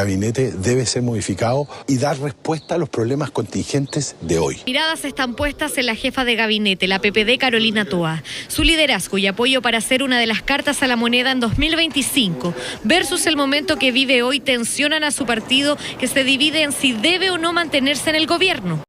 El gabinete debe ser modificado y dar respuesta a los problemas contingentes de hoy. Miradas están puestas en la jefa de gabinete, la PPD Carolina Toá. Su liderazgo y apoyo para ser una de las cartas a la moneda en 2025 versus el momento que vive hoy tensionan a su partido, que se divide en si debe o no mantenerse en el gobierno.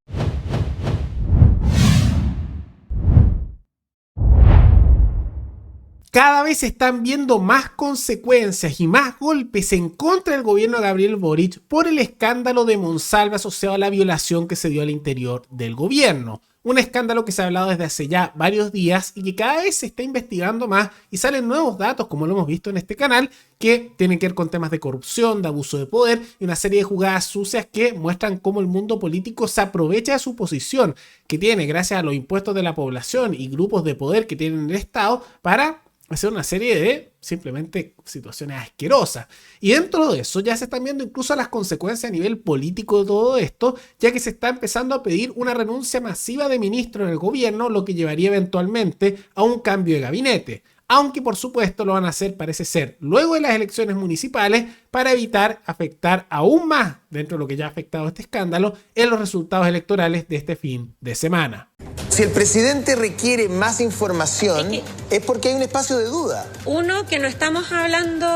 Cada vez se están viendo más consecuencias y más golpes en contra del gobierno de Gabriel Boric por el escándalo de Monsalve asociado a la violación que se dio al interior del gobierno. Un escándalo que se ha hablado desde hace ya varios días y que cada vez se está investigando más y salen nuevos datos, como lo hemos visto en este canal, que tienen que ver con temas de corrupción, de abuso de poder y una serie de jugadas sucias que muestran cómo el mundo político se aprovecha de su posición que tiene gracias a los impuestos de la población y grupos de poder que tienen el Estado para hacer una serie de simplemente situaciones asquerosas. Y dentro de eso ya se están viendo incluso las consecuencias a nivel político de todo esto, ya que se está empezando a pedir una renuncia masiva de ministros en el gobierno, lo que llevaría eventualmente a un cambio de gabinete. Aunque por supuesto lo van a hacer, parece ser, luego de las elecciones municipales para evitar afectar aún más, dentro de lo que ya ha afectado este escándalo, en los resultados electorales de este fin de semana. Si el presidente requiere más información, es porque hay un espacio de duda. Uno, que no estamos hablando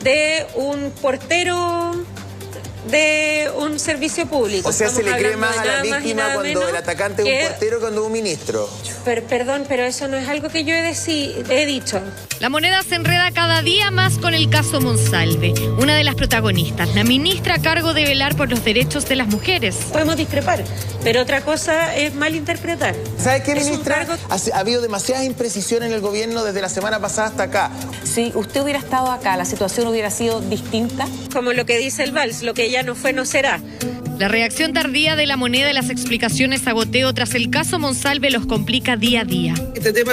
de un portero de un servicio público. O sea, estamos se le cree más a la más víctima cuando el atacante es un portero que cuando un ministro. Perdón, pero eso no es algo que yo he dicho. La moneda se enreda cada día más con el caso Monsalve. Una de las protagonistas, la ministra a cargo de velar por los derechos de las mujeres. Podemos discrepar, pero otra cosa es malinterpretar. ¿Sabe qué, ministra? Ha habido demasiadas imprecisiones en el gobierno desde la semana pasada hasta acá. Si usted hubiera estado acá, ¿la situación hubiera sido distinta? Como lo que dice el Vals, lo que ya no fue, no será. La reacción tardía de la moneda y las explicaciones a goteo tras el caso Monsalve los complica día a día. Este tema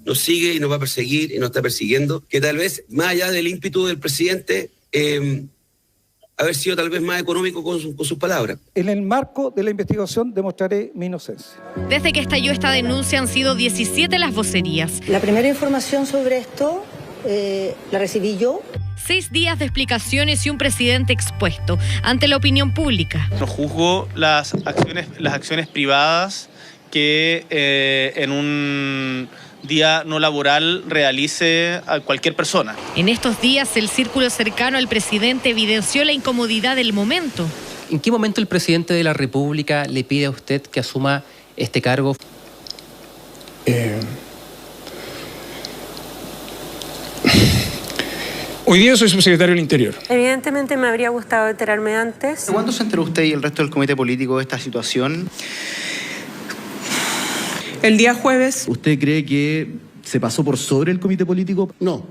nos sigue y nos va a perseguir y nos está persiguiendo, que tal vez, más allá del ímpetu del presidente, haber sido tal vez más económico con sus palabras. En el marco de la investigación demostraré mi inocencia. Desde que estalló esta denuncia han sido 17 las vocerías. La primera información sobre esto la recibí yo. 6 días de explicaciones y un presidente expuesto ante la opinión pública. No juzgo las acciones privadas que en un día no laboral realice a cualquier persona. En estos días el círculo cercano al presidente evidenció la incomodidad del momento. ¿En qué momento el presidente de la República le pide a usted que asuma este cargo? Hoy día soy subsecretario del Interior. Evidentemente me habría gustado enterarme antes. ¿Cuándo se enteró usted y el resto del comité político de esta situación? El día jueves. ¿Usted cree que se pasó por sobre el comité político? No.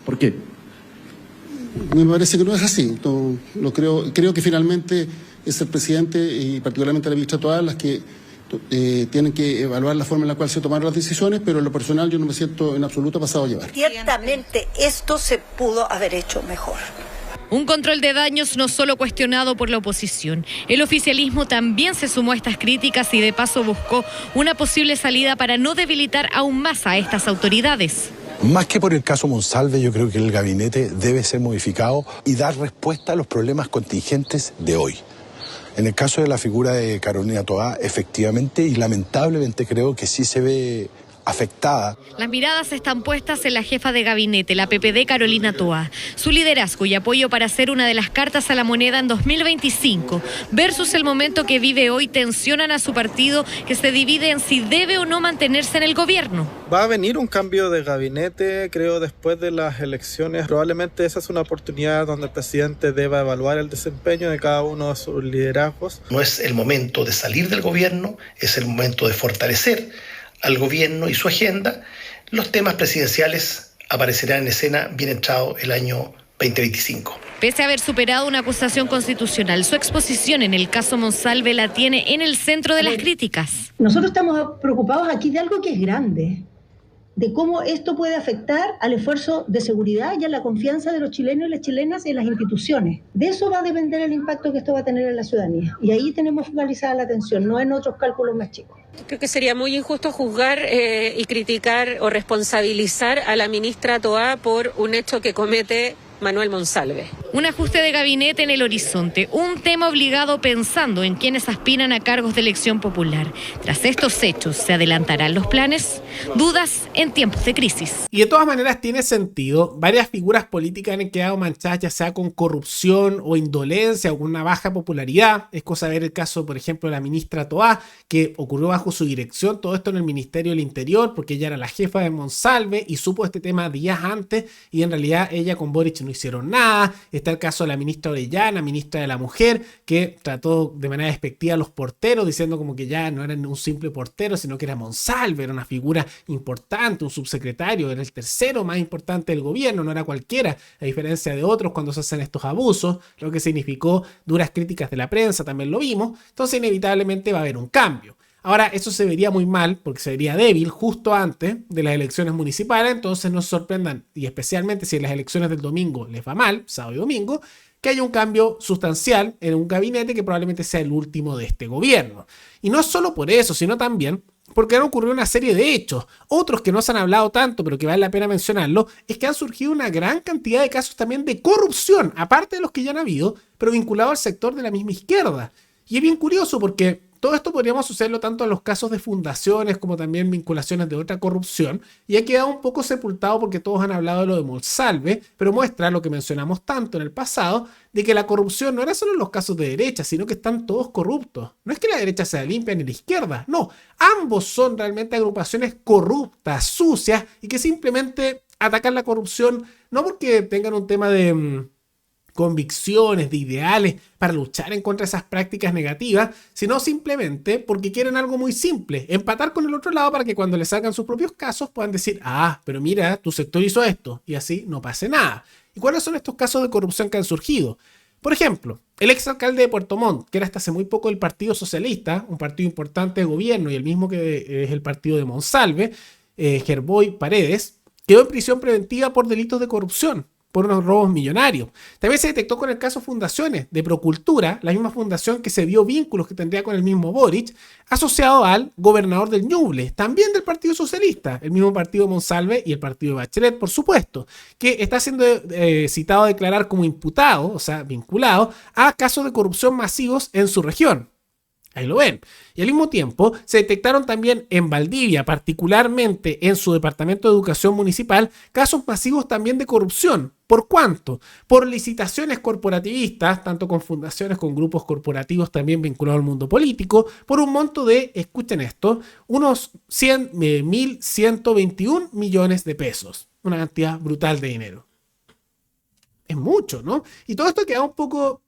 ¿Por qué? Me parece que no es así. No, creo que finalmente es el presidente y particularmente la ministra Toá las que tienen que evaluar la forma en la cual se tomaron las decisiones, pero en lo personal yo no me siento en absoluto pasado a llevar. Ciertamente esto se pudo haber hecho mejor. Un control de daños no solo cuestionado por la oposición. El oficialismo también se sumó a estas críticas y de paso buscó una posible salida para no debilitar aún más a estas autoridades. Más que por el caso Monsalve, yo creo que el gabinete debe ser modificado y dar respuesta a los problemas contingentes de hoy. En el caso de la figura de Carolina Toá, efectivamente y lamentablemente creo que sí se ve afectada. Las miradas están puestas en la jefa de gabinete, la PPD Carolina Toá. Su liderazgo y apoyo para ser una de las cartas a la moneda en 2025 versus el momento que vive hoy tensionan a su partido, que se divide en si debe o no mantenerse en el gobierno. Va a venir un cambio de gabinete, creo, después de las elecciones. Probablemente esa es una oportunidad donde el presidente deba evaluar el desempeño de cada uno de sus liderazgos. No es el momento de salir del gobierno, es el momento de fortalecer al gobierno y su agenda. Los temas presidenciales aparecerán en escena bien entrado el año 2025. Pese a haber superado una acusación constitucional, su exposición en el caso Monsalve la tiene en el centro de las críticas. Nosotros estamos preocupados aquí de algo que es grande, de cómo esto puede afectar al esfuerzo de seguridad y a la confianza de los chilenos y las chilenas en las instituciones. De eso va a depender el impacto que esto va a tener en la ciudadanía. Y ahí tenemos focalizada la atención, no en otros cálculos más chicos. Creo que sería muy injusto juzgar y criticar o responsabilizar a la ministra Toá por un hecho que comete Manuel Monsalve. Un ajuste de gabinete en el horizonte, un tema obligado pensando en quienes aspiran a cargos de elección popular. Tras estos hechos, ¿se adelantarán los planes? Dudas en tiempos de crisis. Y de todas maneras tiene sentido. Varias figuras políticas han quedado manchadas ya sea con corrupción o indolencia o con una baja popularidad. Es cosa ver el caso, por ejemplo, de la ministra Toá, que ocurrió bajo su dirección, todo esto en el Ministerio del Interior, porque ella era la jefa de Monsalve y supo este tema días antes y en realidad ella con Boric no hicieron nada. Está el caso de la ministra Orellana, ministra de la Mujer, que trató de manera despectiva a los porteros, diciendo como que ya no eran un simple portero, sino que era Monsalve, era una figura importante, un subsecretario, era el tercero más importante del gobierno, no era cualquiera, a diferencia de otros cuando se hacen estos abusos, lo que significó duras críticas de la prensa, también lo vimos. Entonces inevitablemente va a haber un cambio. Ahora, eso se vería muy mal porque se vería débil justo antes de las elecciones municipales, entonces no se sorprendan, y especialmente si en las elecciones del domingo les va mal, sábado y domingo, que haya un cambio sustancial en un gabinete que probablemente sea el último de este gobierno. Y no solo por eso, sino también porque han ocurrido una serie de hechos. Otros que no se han hablado tanto, pero que vale la pena mencionarlo, es que han surgido una gran cantidad de casos también de corrupción, aparte de los que ya han habido, pero vinculados al sector de la misma izquierda. Y es bien curioso porque todo esto podríamos sucederlo tanto en los casos de fundaciones como también vinculaciones de otra corrupción, y ha quedado un poco sepultado porque todos han hablado de lo de Monsalve, pero muestra lo que mencionamos tanto en el pasado, de que la corrupción no era solo en los casos de derecha, sino que están todos corruptos. No es que la derecha sea limpia ni la izquierda, no, ambos son realmente agrupaciones corruptas, sucias, y que simplemente atacan la corrupción no porque tengan un tema de convicciones, de ideales para luchar en contra de esas prácticas negativas, sino simplemente porque quieren algo muy simple, empatar con el otro lado para que cuando le salgan sus propios casos puedan decir, pero mira, tu sector hizo esto, y así no pase nada. ¿Y cuáles son estos casos de corrupción que han surgido? Por ejemplo, el exalcalde de Puerto Montt, que era hasta hace muy poco del Partido Socialista, un partido importante de gobierno y el mismo que es el partido de Monsalve, Gerboy Paredes, quedó en prisión preventiva por delitos de corrupción, por unos robos millonarios. También se detectó con el caso Fundaciones de Procultura, la misma fundación que se vio vínculos que tendría con el mismo Boric, asociado al gobernador del Ñuble, también del Partido Socialista, el mismo partido de Monsalve y el partido de Bachelet, por supuesto, que está siendo citado a declarar como imputado, o sea, vinculado a casos de corrupción masivos en su región. Ahí lo ven. Y al mismo tiempo se detectaron también en Valdivia, particularmente en su departamento de educación municipal, casos masivos también de corrupción. ¿Por cuánto? Por licitaciones corporativistas, tanto con fundaciones, con grupos corporativos también vinculados al mundo político, por un monto de, escuchen esto, unos 1.121 millones de pesos. Una cantidad brutal de dinero. Es mucho, ¿no? Y todo esto queda un poco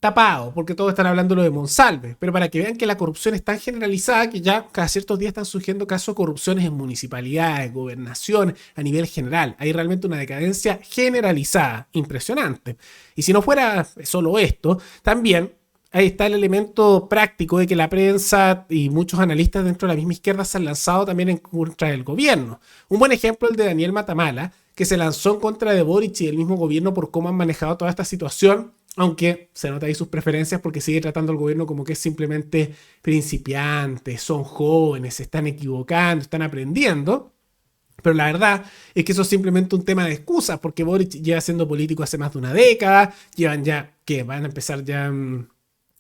tapado, porque todos están hablando de lo de Monsalve, pero para que vean que la corrupción es tan generalizada que ya cada ciertos días están surgiendo casos de corrupciones en municipalidades, gobernación, a nivel general. Hay realmente una decadencia generalizada, impresionante. Y si no fuera solo esto, también ahí está el elemento práctico de que la prensa y muchos analistas dentro de la misma izquierda se han lanzado también en contra del gobierno. Un buen ejemplo es el de Daniel Matamala, que se lanzó en contra de Boric y del mismo gobierno por cómo han manejado toda esta situación, aunque se nota ahí sus preferencias porque sigue tratando al gobierno como que es simplemente principiante, son jóvenes, se están equivocando, están aprendiendo. Pero la verdad es que eso es simplemente un tema de excusas, porque Boric lleva siendo político hace más de una década, llevan ya, que van a empezar ya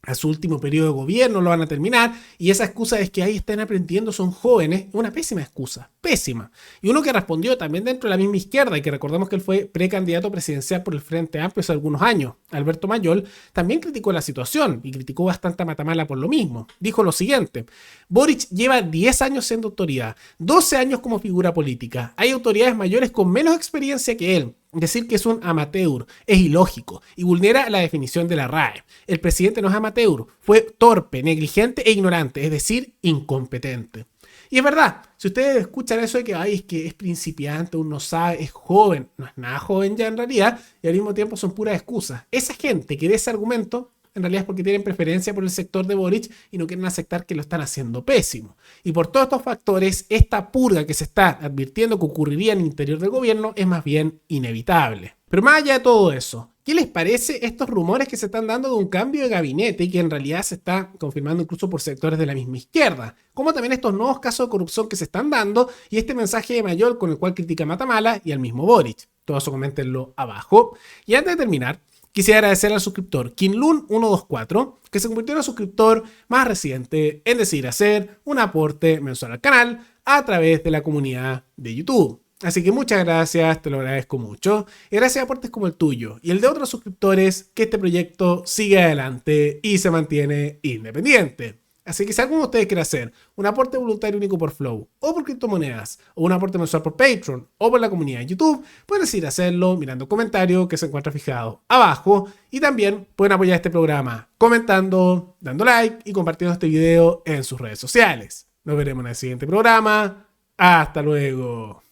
a su último periodo de gobierno, lo van a terminar, y esa excusa es que ahí están aprendiendo, son jóvenes, una pésima excusa, pésima. Y uno que respondió también dentro de la misma izquierda, y que recordemos que él fue precandidato presidencial por el Frente Amplio hace algunos años, Alberto Mayol, también criticó la situación, y criticó bastante a Matamala por lo mismo. Dijo lo siguiente: Boric lleva 10 años siendo autoridad, 12 años como figura política, hay autoridades mayores con menos experiencia que él. Decir que es un amateur es ilógico y vulnera la definición de la RAE. El presidente no es amateur, fue torpe, negligente e ignorante, es decir, incompetente. Y es verdad, si ustedes escuchan eso de que es que es principiante, uno no sabe, es joven, no es nada joven ya en realidad, y al mismo tiempo son puras excusas. Esa gente que dé ese argumento en realidad es porque tienen preferencia por el sector de Boric y no quieren aceptar que lo están haciendo pésimo. Y por todos estos factores, esta purga que se está advirtiendo que ocurriría en el interior del gobierno es más bien inevitable. Pero más allá de todo eso, ¿Qué les parece estos rumores que se están dando de un cambio de gabinete y que en realidad se está confirmando incluso por sectores de la misma izquierda? Como también estos nuevos casos de corrupción que se están dando y este mensaje de Mayol con el cual critica a Matamala y al mismo Boric. Todo eso coméntenlo abajo. Y antes de terminar, quisiera agradecer al suscriptor Kinlun124, que se convirtió en el suscriptor más reciente en decidir hacer un aporte mensual al canal a través de la comunidad de YouTube. Así que muchas gracias, te lo agradezco mucho. Y gracias a aportes como el tuyo y el de otros suscriptores, que este proyecto sigue adelante y se mantiene independiente. Así que si alguno de ustedes quiere hacer un aporte voluntario único por Flow, o por criptomonedas, o un aporte mensual por Patreon, o por la comunidad de YouTube, pueden decidir hacerlo mirando el comentario que se encuentra fijado abajo. Y también pueden apoyar este programa comentando, dando like y compartiendo este video en sus redes sociales. Nos veremos en el siguiente programa. Hasta luego.